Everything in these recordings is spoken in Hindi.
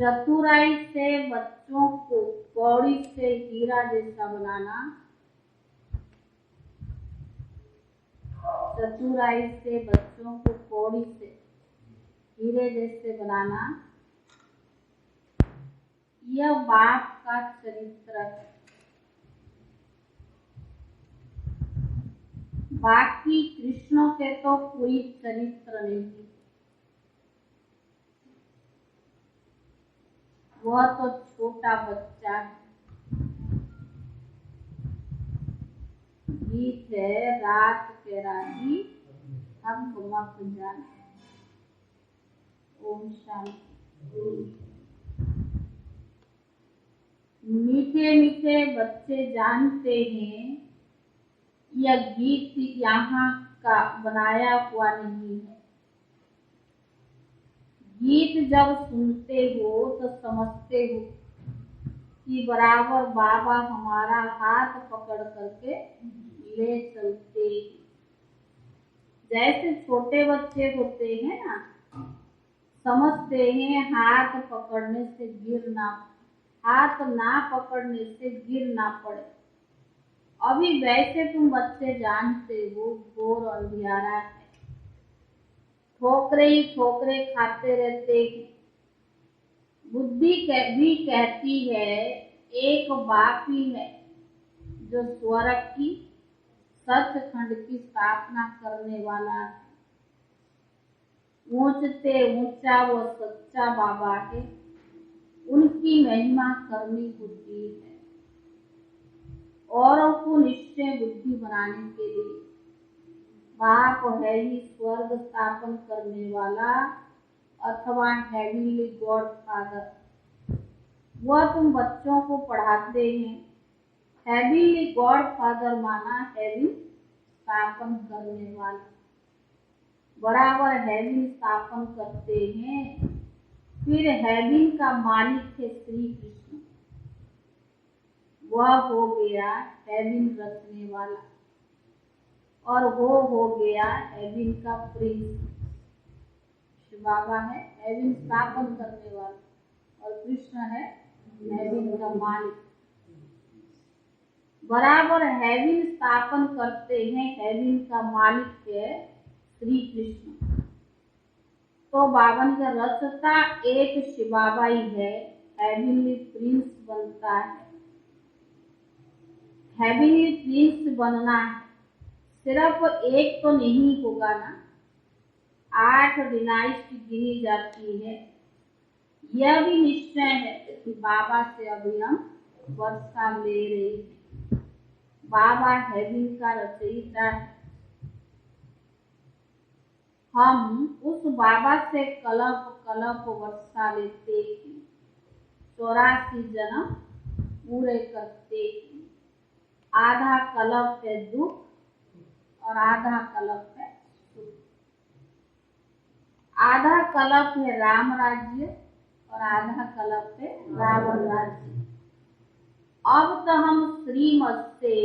चतुराई से बच्चों को कौड़ी से हीरा जैसा बनाना। चतुराई से बच्चों को कौड़ी से हीरे जैसे बनाना, यह बाप का चरित्र है। बाकी कृष्ण के तो कोई चरित्र नहीं, वह तो छोटा बच्चा है। गीत है रात के राही हम मत जाने। ओम शांति। मीठे मीठे बच्चे जानते हैं यह गीत यहाँ का बनाया हुआ नहीं है। गीत जब सुनते हो तो समझते हो कि बराबर बाबा हमारा हाथ पकड़ करके ले चलते। जैसे छोटे बच्चे होते हैं ना, समझते हैं हाथ पकड़ने से हाथ ना पकड़ने से गिर ना पड़े। अभी वैसे तुम बच्चे जानते हो घोर अंधियारा है, ठोकरे ही ठोकरे खाते रहते हैं। बुद्धि भी कहती है एक बाप ही है जो स्वर्ग की सचखंड की स्थापना करने वाला है। ऊंचते ऊंचा वो सच्चा बाबा है, उनकी महिमा करनी होती है। औरों को निश्चय बुद्धि बनाने के लिए बाप है ही स्वर्ग स्थापन करने वाला अथवा हेवनली गॉड फादर। वह तुम बच्चों को पढ़ाते हैं। हेवनली गॉड फादर माना हेवन स्थापन करने वाला, बराबर हेवन स्थापन करते हैं। फिर हेवन का मालिक है श्री कृष्ण, वह हो गया हेवन रचने वाला और वो हो गया हेवन का प्रिंस। बाबा है हेवन स्थापन करने वाला और कृष्ण है हेवन का मालिक। बराबर हेवन स्थापन करते हैं, हेवन का मालिक है श्री कृष्ण। तो बाबा का रचता एक शिव बाबा ही है, हेवनली प्रिंस बनता है। हेवनली प्रिंस बनना है, सिर्फ एक तो नहीं होगा ना, 8 डिनाइस्टी गिनी जाती है। यह भी निश्चय है कि बाबा से अभी हम वर्षा ले रहे हैं। बाबा हेवन का रचयिता है। हम उस बाबा से कलप कलप वर्षा लेते हैं, 84 जन्म पूरे करते हैं। आधा कलप है दुख और आधा कलप है सुख। आधा कलप है राम राज्य और आधा कलप है रावण राज्य। अब तो हम श्रीमत से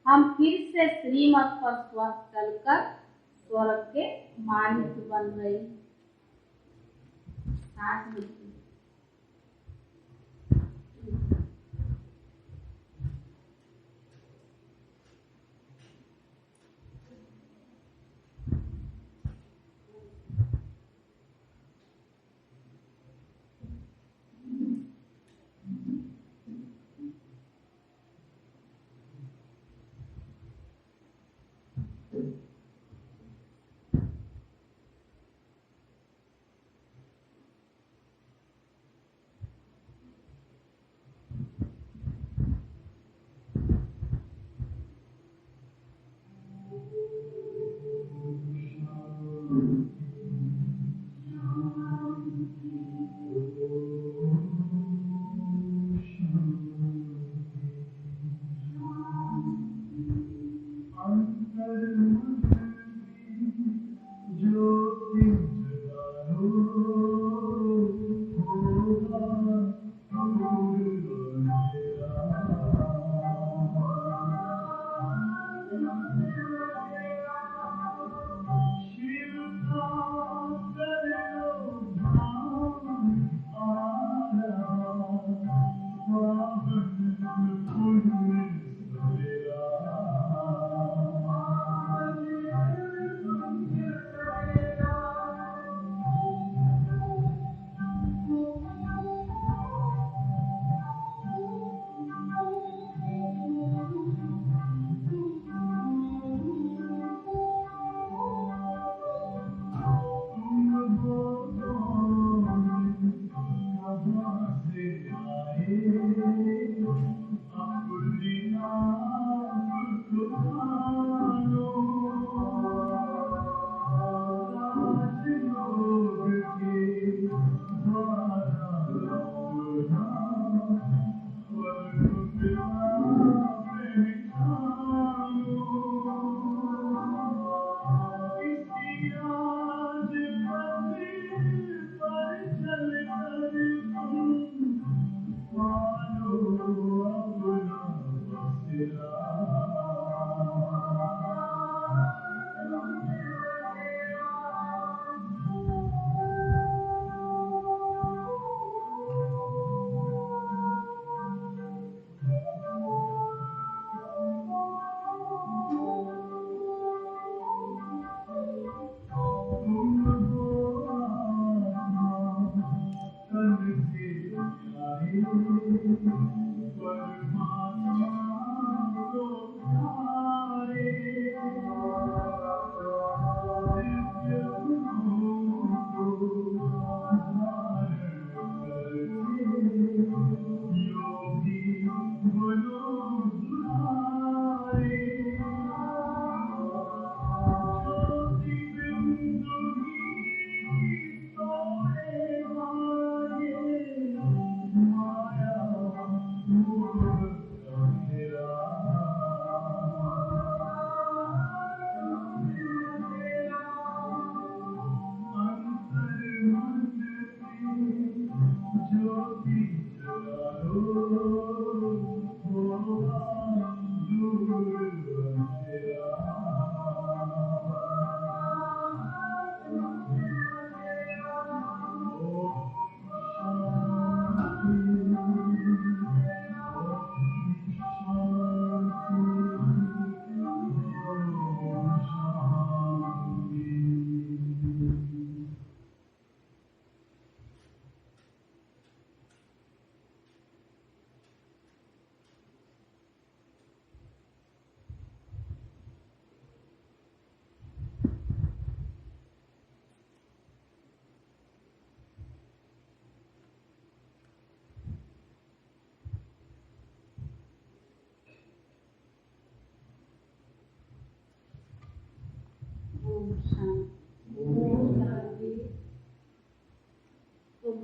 हम फिर से श्रीमत पर चलकर स्वर्ग के मालिक बन रहे हैं।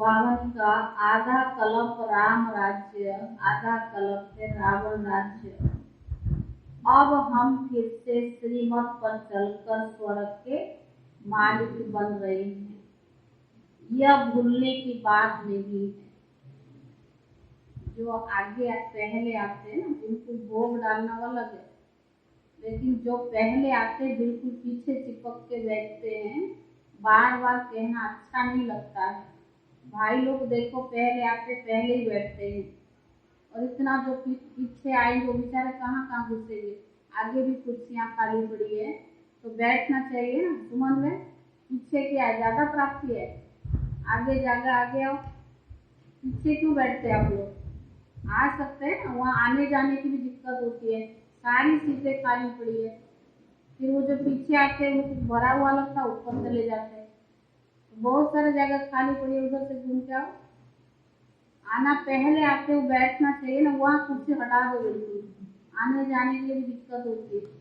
52 का आधा कल्प राम राज्य, आधा कल्प है रावण राज्य। अब हम फिर से श्रीमत पर चलकर स्वर्ग के मालिक बन रहे हैं, यह भूलने की बात नहीं है। जो आगे पहले आते हैं ना, बिल्कुल भोग डालना वाला है, लेकिन जो पहले आते बिल्कुल पीछे चिपक के बैठते हैं, बार बार कहना अच्छा नहीं लगता है। भाई लोग देखो, पहले आते पहले ही बैठते हैं, और इतना जो पीछे आएंगे वो बेचारे कहाँ कहाँ घुसेंगे। आगे भी कुर्सियाँ खाली पड़ी है तो बैठना चाहिए ना। सुमन में पीछे क्या ज्यादा प्राप्ति है, आगे जाकर आगे आओ। पीछे क्यों बैठते आप लोग? आ सकते हैं ना, वहाँ आने जाने की भी दिक्कत होती है, सारी सीटें खाली पड़ी है। फिर वो जो पीछे आते हैं वो भरा हुआ लगता है, ऊपर चले जाते हैं। बहुत सारे जगह खाली पड़ी है, उधर से घूम के आओ। आना पहले आते हो, बैठना चाहिए ना, वहाँ कुर्सी हटा दो बिल्कुल, आने जाने के लिए भी दिक्कत होती है।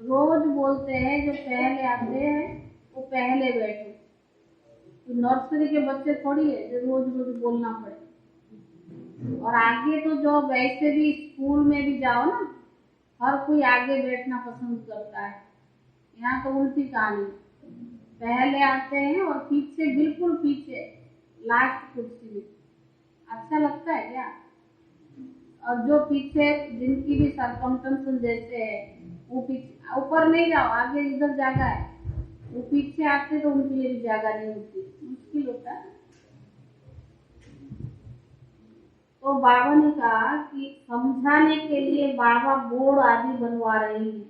रोज बोलते हैं जो पहले आते हैं वो पहले बैठो। तो नर्सरी के बच्चे थोड़ी है जो रोज रोज बोलना पड़े। और आगे तो जो वैसे भी स्कूल में भी जाओ ना, हर कोई आगे बैठना पसंद करता है। यहाँ तो उल्टी कहानी, पहले आते हैं और पीछे, बिल्कुल पीछे लास्ट कुर्सी में। अच्छा लगता है क्या? और जो पीछे जिनकी भी सरकमस्टेंस जैसे है, वो पीछे, ऊपर नहीं जाओ, आगे इधर जगह है, वो पीछे आते तो उनके लिए भी जगह नहीं होती, मुश्किल होता है। तो बाबा ने कहा कि समझाने के लिए बाबा बोर्ड आदि बनवा रहे हैं।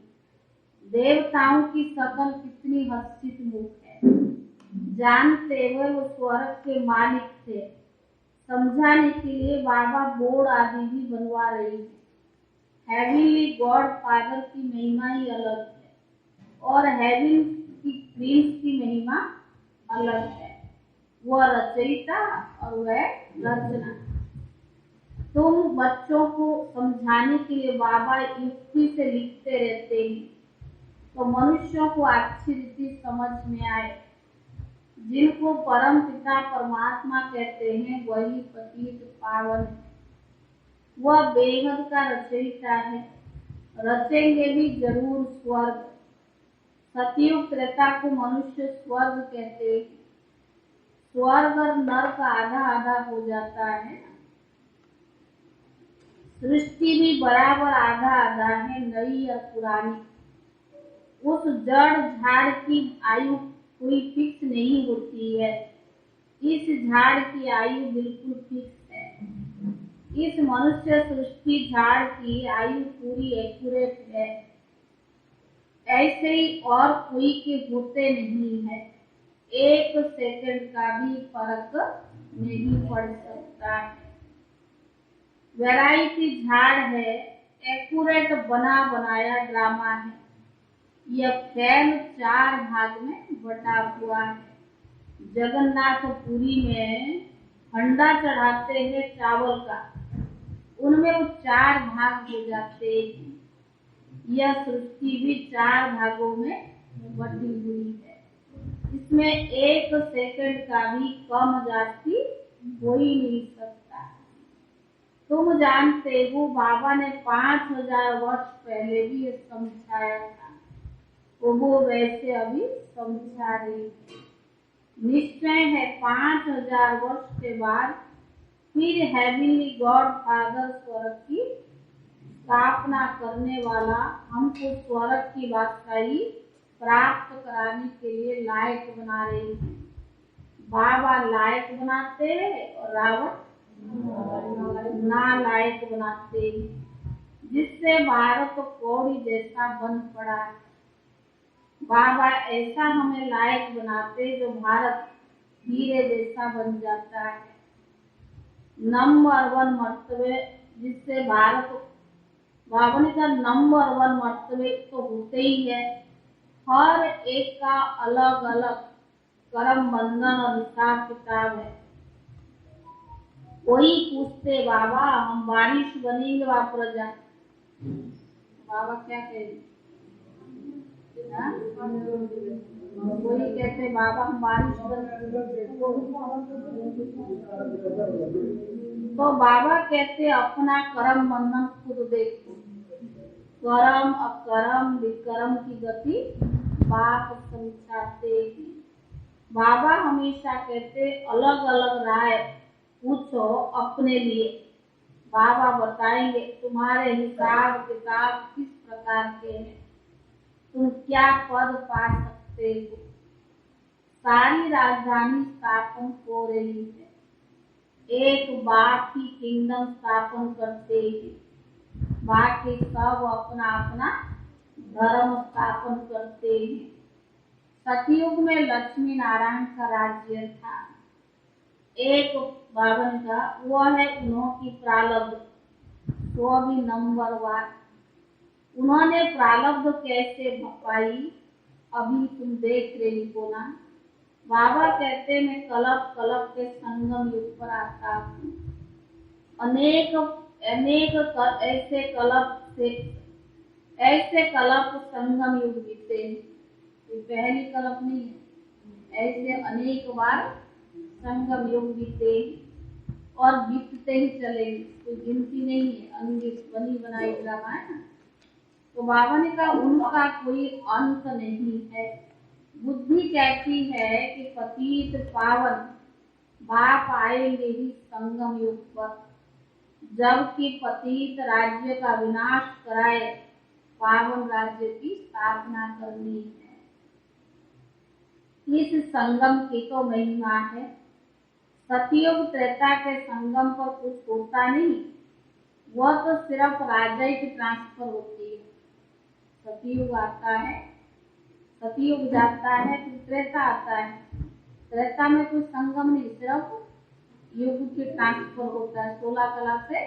देवताओं की शकल कितनी हर्षित मुख है, जानते हुए वो स्वर्ग के मालिक थे। समझाने के लिए बाबा बोर्ड आदि भी बनवा रही है। हेवनली गॉड फादर की महिमा ही अलग है, और हेवन की प्रिंस की महिमा अलग है। वह रचयिता और वह रचना। तुम बच्चों को समझाने के लिए बाबा युक्ति से लिखते रहते हैं, तो मनुष्यों को अच्छी रीति समझ में आए। जिनको परम पिता परमात्मा कहते हैं वही पतित पावन है। वह बेहद का रचयिता है, रचेंगे भी जरूर स्वर्ग। सतयुग त्रेता को मनुष्य स्वर्ग कहते हैं। स्वर्ग और नर्क आधा आधा हो जाता है। सृष्टि भी बराबर आधा आधा है, नई और पुरानी। उस जड़ झाड़ की आयु कोई फिक्स नहीं होती है, इस झाड़ की आयु बिल्कुल फिक्स है। इस मनुष्य सृष्टि झाड़ की आयु पूरी एक्यूरेट है। ऐसे ही और कोई के होते नहीं है, एक सेकंड का भी फर्क नहीं पड़ सकता है। वैरायटी झाड़ है, एक्यूरेट बना बनाया ड्रामा है। यह खेल 4 भाग में बटा हुआ है। जगन्नाथपुरी में हंडा चढ़ाते हैं चावल का, उनमें वो 4 भाग हो जाते हैं। यह सृष्टि भी 4 भागों में बटी हुई है। इसमें एक सेकंड का भी कम जास्ती हो ही नहीं सकता। तुम जानते हो बाबा ने 5000 वर्ष पहले भी ये समझाया था, तो वो वैसे अभी समझा रही है। निश्चय है 5000 वर्ष के बाद फिर हेवनली गॉड फादर स्वर्ग की स्थापना करने वाला हमको स्वर्ग की बादशाही प्राप्त कराने के लिए लायक बना रही है। बाबा लायक बनाते हैं और रावण नालायक बनाते हैं, जिससे भारत कौड़ी जैसा बन पड़ा है। बाबा ऐसा हमें लायक बनाते जो भारत हीरे जैसा बन जाता है। नंबर 1 मर्तबे, जिससे भारत बाबा का नंबर 1 मर्तबे तो होते ही है। हर एक का अलग अलग कर्म बंधन और हिसाब किताब है। वही पूछते बाबा हम बारिश बनेंगे वा प्रजा, बाबा क्या कहेंगे? कोई कहते बाबा हम बारिश तो बाबा कहते अपना कर्म बंधन खुद देखो, कर्म अकर्म विकर्म की गति बाप समझाते हैं। बाबा हमेशा कहते अलग अलग राय पूछो अपने लिए, बाबा बताएंगे तुम्हारे हिसाब किताब किस प्रकार के हैं, तुम क्या पद पा सकते हो। सारी राजधानी स्थापन हो रही है, एक बाप की किंगडम स्थापन करते हैं, बाकी सब अपना अपना धर्म स्थापन करते हैं। सतयुग में लक्ष्मी नारायण का राज्य था। एक बावन का वह है उन्होंने प्रारब्ध, तो भी नंबरवार उन्होंने प्रारब्ध कैसे भपाई अभी तुम देख रही हो ना। बाबा कहते मैं कलप कलप के संगम युग पर आता हूँ। अनेक अनेक ऐसे कलप संगम युग बीते, ये पहली कल्प नहीं है, ऐसे अनेक बार संगम युग बीते और बीतते ही चलेंगे, कोई गिनती नहीं है। अंगित बनी बनाई ड्रामा है ना। तो बाबा ने कहा उनका कोई अंत नहीं है। बुद्धि कहती है कि पतित पावन बाप आएंगे ही संगम युग पर, जबकि पतित राज्य का विनाश कराए पावन राज्य की स्थापना करनी है। इस संगम की तो महिमा है। सतयुग त्रेता के संगम पर कुछ होता नहीं, वह तो सिर्फ राज्य की ट्रांसफर होती है। सतयुग आता है, सतयुग जाता है, फिर त्रेता आता है। त्रेता में कोई संगम नहीं, सिर्फ युग की ट्रांसफर होता है। 16 कला से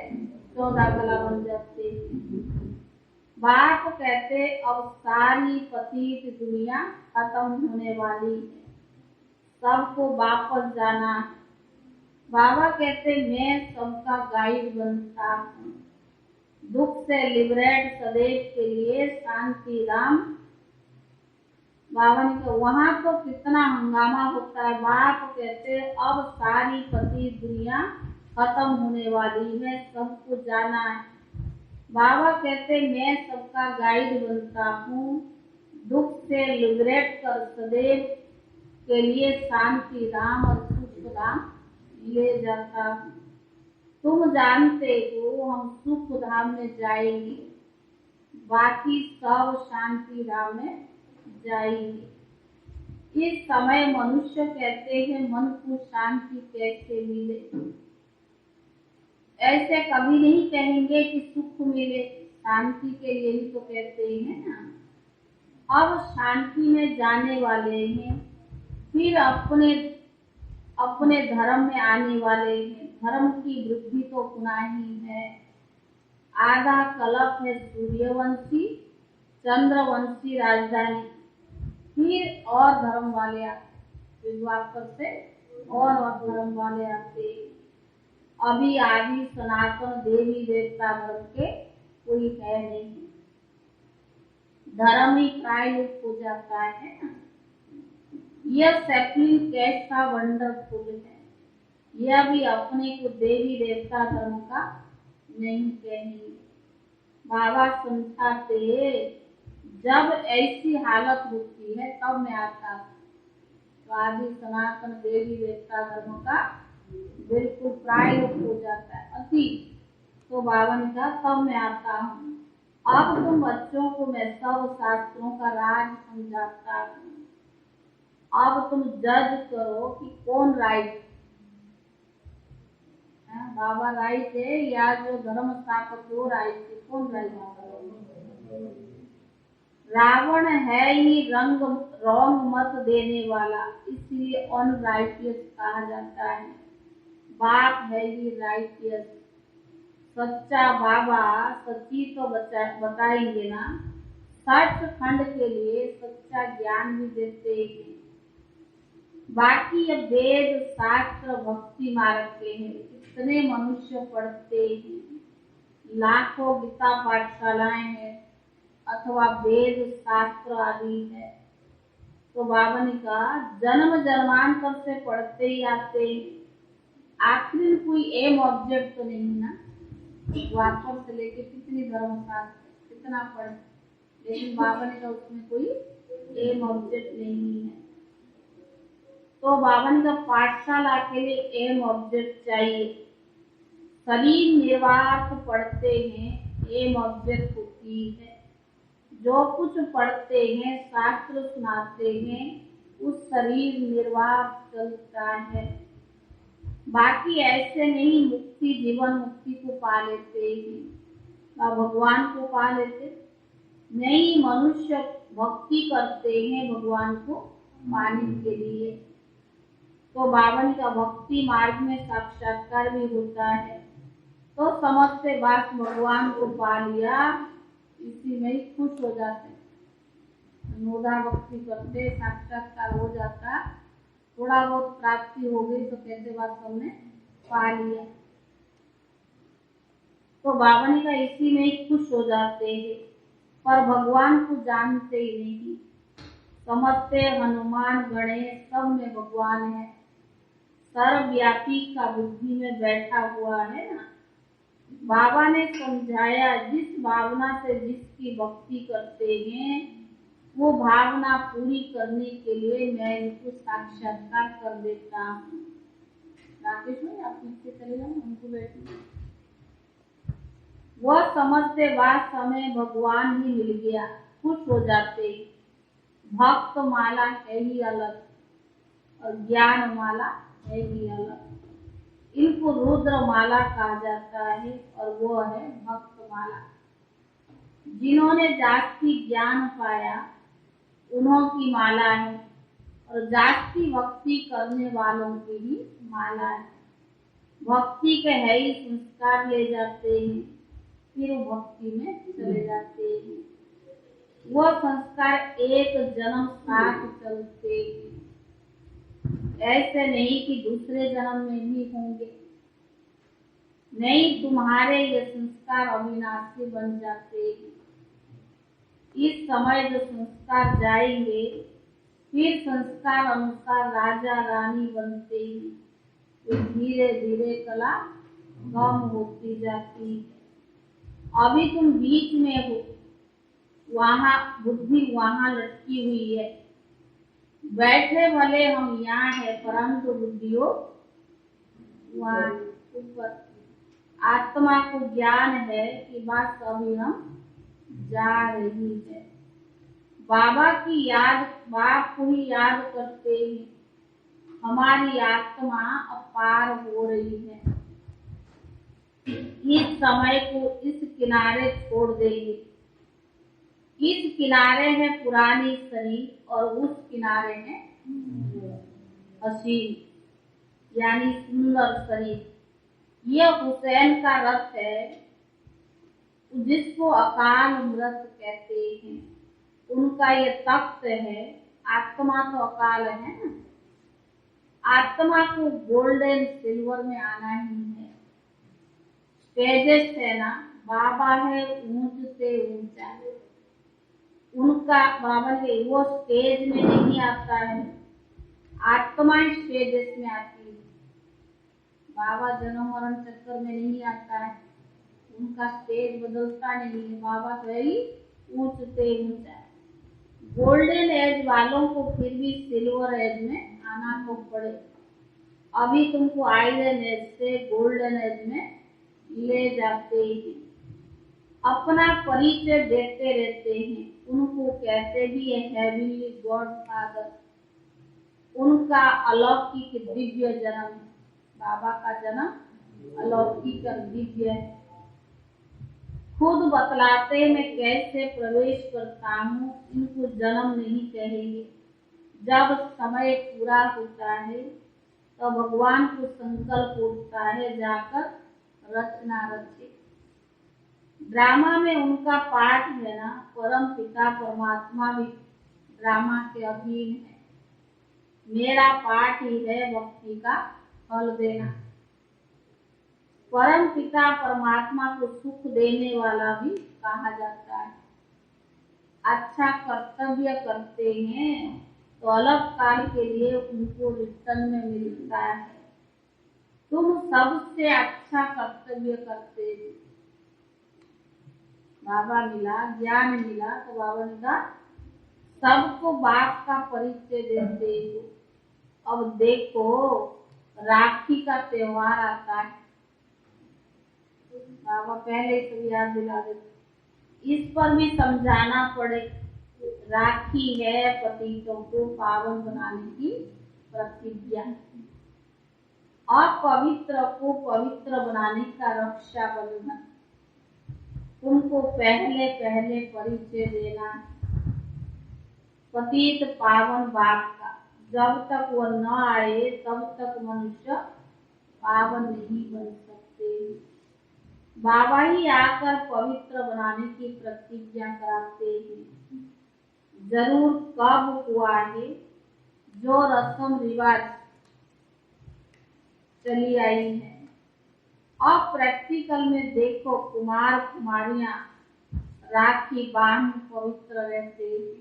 14 कला बन जाते हैं। बाप कहते अब सारी पतित दुनिया खत्म होने वाली है, सबको वापस जाना है। बाबा कहते मैं सबका गाइड बनता हूँ, दुख से लिबरेट सदैव के लिए शांति राम। बाबा ने कहा वहां तो कितना हंगामा होता है। बाप कहते अब सारी पति दुनिया खत्म होने वाली है, सबको जाना है। बाबा कहते मैं सबका गाइड बनता हूँ, दुख से लिबरेट कर सदैव के लिए शांति राम और सुख राम ले जाता हूँ। तुम जानते हो हम सुख धाम में जाएंगे, बाकी सब शांति धाम में जाएंगे। इस समय मनुष्य कहते हैं मन को शांति कैसे मिले, ऐसे कभी नहीं कहेंगे कि सुख मिले, शांति के लिए ही तो कहते हैं ना। अब शांति में जाने वाले हैं, फिर अपने अपने धर्म में आने वाले हैं। धर्म की वृद्धि तो गुना ही है। आधा कल्प है सूर्यवंशी चंद्रवंशी राजधानी, फिर और धर्म वाले आते, द्वापर से और धर्म वाले आते। अभी आदि सनातन देवी देवता धर्म के कोई है नहीं, धर्म ही प्राय लुप्त हो जाता है ना। यह सैपलिंग कैसा वंडरफुल है, यह भी अपने को देवी देवता धर्म का नहीं कहेंगे। बाबा समझाते जब ऐसी हालत होती है तब मैं आता हूँ, तो आदि सनातन देवी देवता धर्म का बिल्कुल प्राय हो जाता है अति। तो बाबा ने कहा तब मैं आता हूँ। अब तुम बच्चों को मैं सब शास्त्रों का राज समझाता हूँ। अब तुम जज करो कि कौन राइट, बाबा राइट है या जो धर्म स्थापक वो राइट है, कौन राइट है? रावण है ही रॉन्ग मत देने वाला, इसलिए अनराइटियस कहा जाता है। बाप है ही राइटियस, सच्चा बाबा सच्ची तो बताएंगे ना। सच खंड के लिए सच्चा ज्ञान भी देते हैं। बाकी ये वेद शास्त्र भक्ति मार्ग के हैं, कितने मनुष्य पढ़ते हैं, लाखों गीता पाठशालाएं हैं अथवा वेद शास्त्र आदि है। तो बाबा ने कहा जन्म जन्मांतर से पढ़ते ही आते हैं, आखिर में कोई एम ऑब्जेक्ट तो नहीं ना। द्वापर से लेके कितनी धर्मशास्त्र कितना पढ़े, लेकिन बाबा ने कहा उसमें कोई एम ऑब्जेक्ट नहीं है। तो बाबा ने कहा पाठशाला के लिए एम ऑब्जेक्ट चाहिए। शरीर निर्वाह को पढ़ते हैं, एम ऑब्जेक्ट होती है। जो कुछ पढ़ते हैं, शास्त्र सुनाते हैं, उस शरीर निर्वाह चलता है। बाकी ऐसे नहीं मुक्ति जीवन मुक्ति को पा लेते हैं, भगवान को पा लेते नहीं। मनुष्य भक्ति करते हैं भगवान को पाने के लिए। तो बाबा ने कहा भक्ति मार्ग में साक्षात्कार भी होता है। तो समझते बात भगवान को पा लिया, इसी में ही खुश हो जाते। नोदा भक्ति करते साक्षात्कार हो जाता, थोड़ा बहुत प्राप्ति हो गई तो कहते बात हमने पा लिया। तो बाबा ने कहा इसी में ही खुश हो जाते हैं, पर भगवान को जानते ही नहीं। समझते हनुमान गणेश सब में भगवान है, सर्वव्यापी का बुद्धि में बैठा हुआ है ना। बाबा ने समझाया जिस भावना से जिसकी भक्ति करते हैं, वो भावना पूरी करने के लिए मैं इनको साक्षात्कार कर देता हूँ। राकेश भाई आप पीछे चले जाओ, उनको बैठे। वह समझते बात समय भगवान ही मिल गया, खुश हो जाते। भक्त माला है ही अलग और ज्ञान माला है ही अलग। इनको रुद्र माला कहा जाता है और वो है भक्त माला। जिन्होंने जास्ती ज्ञान पाया उन्हों की माला है, और जास्ती भक्ति करने वालों की भी माला है। भक्ति के है ही संस्कार ले जाते हैं, फिर वो भक्ति में चले जाते हैं। वह संस्कार एक जन्म साथ चलते हैं, ऐसे नहीं कि दूसरे जन्म में भी होंगे। नहीं, तुम्हारे ये संस्कार अविनाशी बन जाते हैं। इस समय जो संस्कार जाएंगे, फिर संस्कार अनुसार राजा रानी बनते हैं, तो धीरे धीरे कला कम होती जाती है। अभी तुम बीच में हो, वहाँ बुद्धि वहाँ लटकी हुई है। बैठे भले हम यहाँ है, परंतु बुद्धियों वहाँ ऊपर। आत्मा को ज्ञान है कि बात अभी हम जा रही है। बाबा की याद, बाप को ही याद करते हैं, हमारी आत्मा अपार हो रही है। इस समय को इस किनारे छोड़ देंगे। इस किनारे है पुरानी शरीर और उस किनारे है हसीन यानी सुंदर शरीर। यह हुसैन का रथ है, जिसको अकाल मृत कहते हैं। उनका ये तख्त है। आत्मा तो अकाल है ना। आत्मा को गोल्डन सिल्वर में आना ही है। स्टेजेस है ना, बाबा है ऊंच से ऊंचा। उनका बाबा के वो स्टेज में नहीं आता है, आत्मा स्टेजेस में आती है। बाबा जन्म मरण चक्कर में नहीं आता है, उनका स्टेज बदलता नहीं है। बाबा तो ही ऊंच से ऊंचा। गोल्डन एज वालों को फिर भी सिल्वर एज में आना तो पड़े। अभी तुमको आयरन एज से गोल्डन एज में ले जाते हैं। अपना परिचय देते रहते हैं। उनको कहते भी है हेवनली गॉड फादर। उनका अलौकिक दिव्य जन्म है। बाबा का जन्म अलौकिक और दिव्य है। खुद बतलाते मैं कैसे प्रवेश करता हूँ, इनको जन्म नहीं कहेंगे। जब समय पूरा होता है तो भगवान को संकल्प उठता है जाकर रचना रचे। ड्रामा में उनका पाठ है ना, परम पिता परमात्मा भी ड्रामा के अधीन है। मेरा पाठ ही है भक्ति का फल देना। परम पिता परमात्मा को सुख देने वाला भी कहा जाता है। अच्छा कर्तव्य करते हैं तो अलग काल के लिए उनको रिटर्न में मिलता है। तुम सबसे अच्छा कर्तव्य करते हो। बाबा मिला, ज्ञान मिला, तो बाबा ने कहा सबको बाप का परिचय देते हो। अब देखो राखी का त्योहार आता है, बाबा पहले ही सब याद दिला देते। इस पर भी समझाना पड़े। राखी है पतितों को पावन बनाने की प्रतिज्ञा, और पवित्र को पवित्र बनाने का रक्षा बंधन। तुमको पहले पहले परिचय देना पतित पावन बाप का। जब तक वह न आए तब तक मनुष्य पावन नहीं बन सकते। बाबा ही आकर पवित्र बनाने की प्रतिज्ञा कराते हैं। जरूर कब हुआ है जो रस्म रिवाज चली आई है। और प्रैक्टिकल में देखो कुमार कुमारियां राखी बांध पवित्र रहते हैं।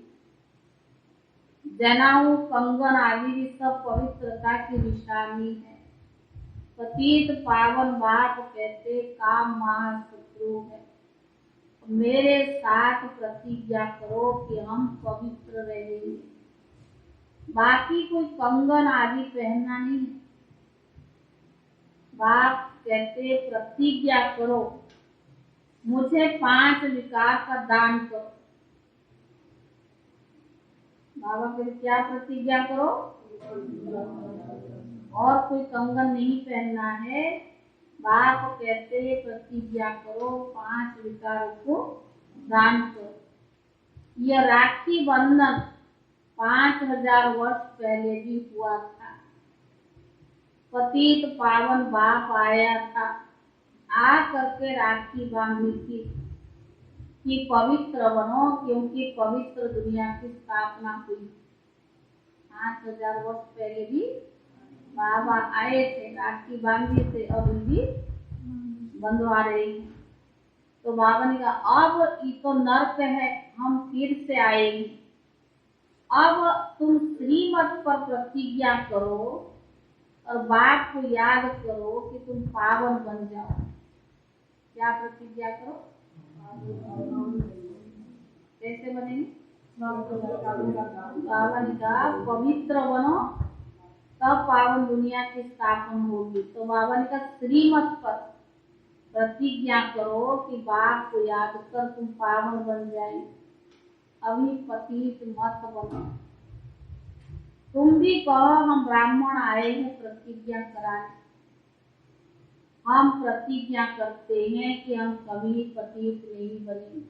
जनेऊ कंगन आदि भी सब पवित्रता की निशानी है। पतित पावन बाप कहते काम महाशत्रु है। मेरे साथ प्रतिज्ञा करो कि हम पवित्र रहेंगे। बाकी कोई कंगन आदि पहनना नहीं। बाप कहते प्रतिज्ञा करो, मुझे 5 विकार का दान करो। बाबा कहते क्या प्रतिज्ञा करो? और कोई कंगन नहीं पहनना है। बाप कहते प्रतिज्ञा करो 5 विकारों को दान करो। यह राखी बंधन 5000 वर्ष पहले भी हुआ था। पतित पावन बाप आया था, आ करके राखी बांधी थी कि पवित्र बनो, क्योंकि पवित्र दुनिया की स्थापना हुई। 5000 वर्ष पहले भी बाबा आए थे, राखी बांधी थे, अभी भी बंधवा रहे हैं। तो बाबा ने कहा अब ये तो नर्क है, हम फिर से आएंगे। अब तुम श्रीमत पर प्रतिज्ञा करो और बाप को याद करो कि तुम पावन बन जाओ। क्या प्रतिज्ञा करो? कैसे बनेंगे? बाबा ने कहा पवित्र बनो तब पावन दुनिया की स्थापना होगी। तो बाबा ने कहा श्रीमत पर प्रतिज्ञा करो कि बाप को याद कर तुम पावन बन जाए। अभी पतित मत बनो। तुम भी कहो हम ब्राह्मण आए हैं प्रतिज्ञा कराने। हम प्रतिज्ञा करते हैं कि हम कभी पतित नहीं बनेंगे।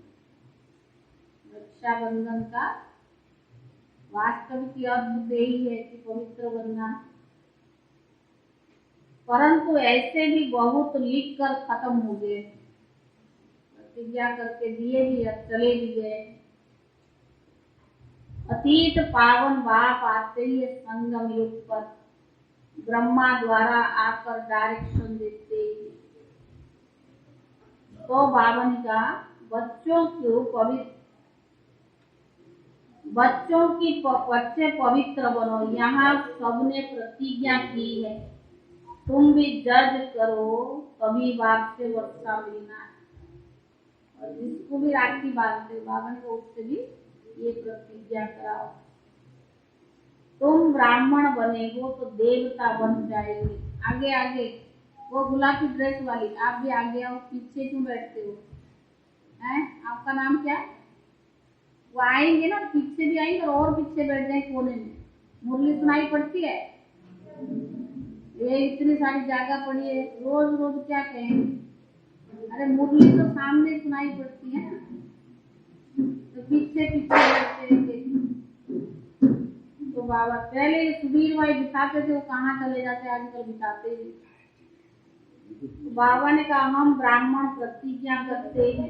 रक्षाबंधन का वास्तविक अर्थ यही है कि पवित्र बनना। परंतु ऐसे भी बहुत लिख कर खत्म हो गए, प्रतिज्ञा करके दिए भी और चले भी गए। अतीत पावन बाप आते ही संगम युग पर ब्रह्मा द्वारा आकर डायरेक्शन देते हैं। तो बाबा ने कहा बच्चे पवित्र बनो। यहाँ सबने प्रतिज्ञा की है, तुम भी जज करो, तभी बाप से वर्षा मिलना है। और जिसको भी राखी बांधते बाबा ने उससे भी ये प्रतिज्ञा कराओ। तुम ब्राह्मण बनेगो तो देवता बन जाएंगे। आगे आगे वो गुलाबी ड्रेस वाली, आप भी आगे आओ। पीछे क्यों बैठते हो? हैं? आपका नाम क्या है? वो आएंगे ना, पीछे भी आएंगे और पीछे बैठ जाए कोने में। मुरली सुनाई पड़ती है, ये इतनी सारी जगह पड़ी है, रोज रोज क्या कहेंगे? अरे मुरली तो सामने सुनाई पड़ती है ना, तो पीछे पीछे बैठते हैं। तो बाबा पहले सुधीर भाई बिठाते थे, वो कहाँ चले जाते, आजकल बिठाते ही। तो बाबा ने कहा हम ब्राह्मण प्रतिज्ञा करते हैं।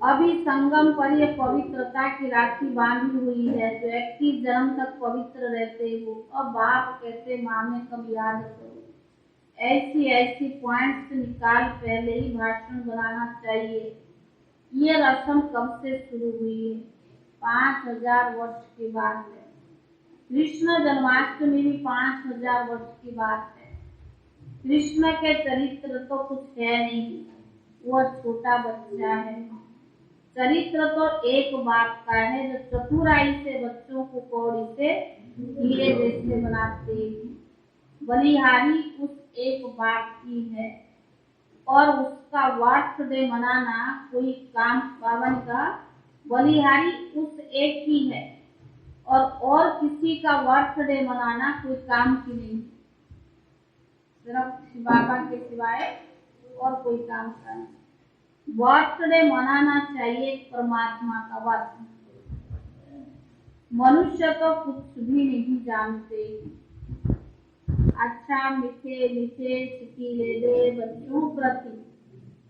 अभी संगम पर ये पवित्रता की राखी बांधी हुई है, जो 21 जन्म तक पवित्र रहते हो। अब बाप कहते मामे कब याद करो। ऐसी ऐसी पॉइंट्स निकाल पहले ही भाषण बनाना चाहिए। ये रस्म कब से शुरू हुई है? 5000 वर्ष की बात है। कृष्ण जन्माष्टमी भी 5000 वर्ष की बात है। कृष्ण के चरित्र तो कुछ है नहीं, वह छोटा बच्चा है। चरित्र तो एक बाप का है जो चतुराई से बच्चों को कौड़ी से हीरे जैसे बनाते हैं। बलिहारी उस एक बाप की है और उसका बर्थडे मनाना कोई पावन का बलिहारी उस एक ही है और किसी का बर्थडे मनाना कोई काम की नहीं, सिर्फ बाबा के सिवाय और कोई काम का नहीं। बर्थडे मनाना चाहिए परमात्मा का बर्थडे। मनुष्य तो कुछ भी नहीं जानते। अच्छा मीठे मीठे चिट्ठी दे बच्चों प्रति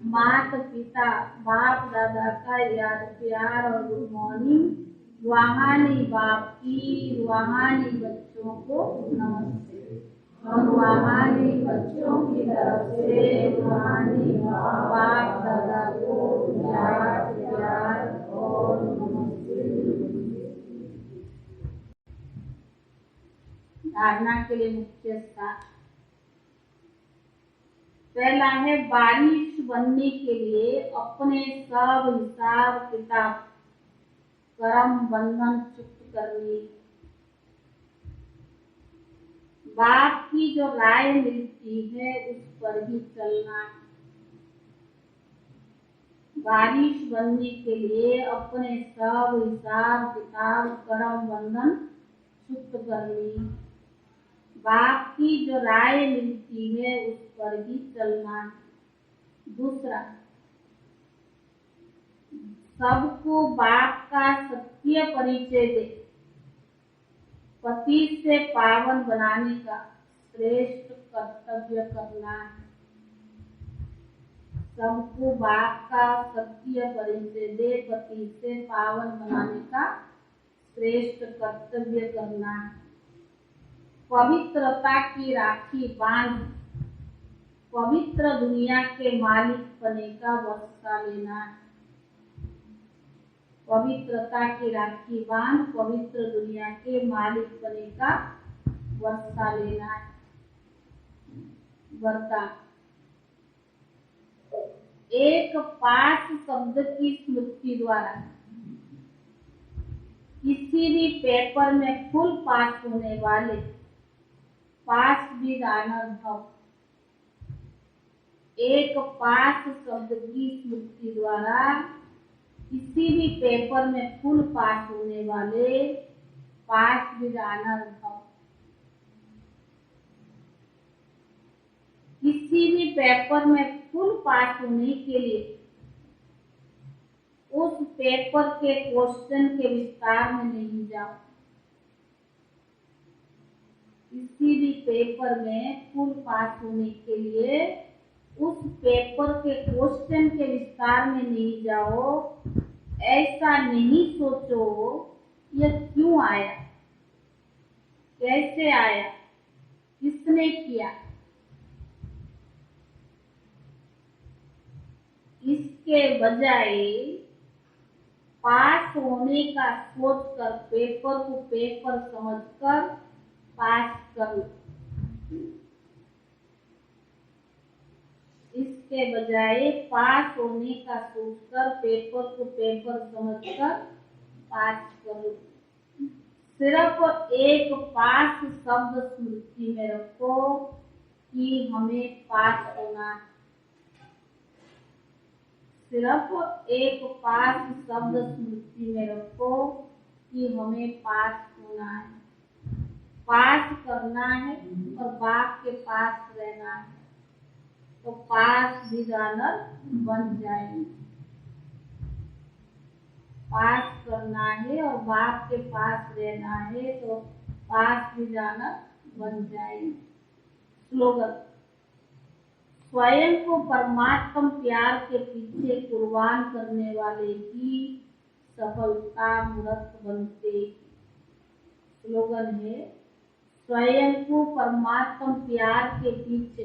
माता पिता बाप दादा का याद प्यार और गुड मॉर्निंग। रूहानी बाप की रूहानी बच्चों को नमस्ते और रूहानी बच्चों की तरफ से रूहानी बाप दादा को याद प्यार और नमस्ते। धारणा के लिए मुख्य सार पहला है बारिश बनने के लिए अपने सब हिसाब किताब कर्म बंधन चुप्त करनी। बाप की जो राय मिलती है उस पर ही चलना। बारिश बनने के लिए अपने सब हिसाब किताब कर्म बंधन चुप्त करनी। बाप की जो राय मिलती है उस पर ही चलना। दूसरा, सबको बाप का सत्य परिचय दे पति से पावन बनाने का श्रेष्ठ कर्तव्य करना है। सबको बाप का सत्य परिचय दे पति से पावन बनाने का श्रेष्ठ कर्तव्य करना है। पवित्रता की राखी बांध पवित्र दुनिया के मालिक बने का वर्षा लेना है। पवित्रता की राखी बांध पवित्र दुनिया के मालिक बने का वर्षा लेना है। वरदान एक पास शब्द की स्मृति द्वारा किसी भी पेपर में फुल पास होने वाले पास विद ऑनर भव। एक पास शब्द की स्मृति द्वारा किसी भी पेपर में फुल पास होने वाले पास विद ऑनर भव। किसी भी पेपर में फुल पास होने के लिए उस पेपर के क्वेश्चन के विस्तार में नहीं जाओ। किसी भी पेपर में फुल पास होने के लिए उस पेपर के क्वेश्चन के विस्तार में नहीं जाओ। ऐसा नहीं सोचो यह क्यों आया, कैसे आया, किसने किया। इसके बजाय पास होने का सोचकर पेपर को पेपर समझकर पास करो। इसके बजाय पास होने का सोचकर पेपर को पेपर समझकर पास करो। सिर्फ एक पास शब्द स्मृति में रखो कि हमें पास होना है। सिर्फ एक पास शब्द स्मृति में रखो कि हमें पास होना है, पास करना है और बाप के पास रहना है तो पास भी जानर बन जाएंगे। पास करना है और बाप के पास रहना है तो पास भी जानर बन जाएंगे। स्लोगन स्वयं को परमात्मा प्यार के पीछे कुर्बान करने वाले ही सफलता मूर्त बनते। स्लोगन है स्वयं को परमात्मा प्यार के पीछे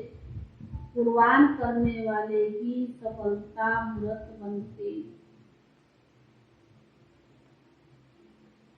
कुर्बान करने वाले ही सफलता मूर्त बनते।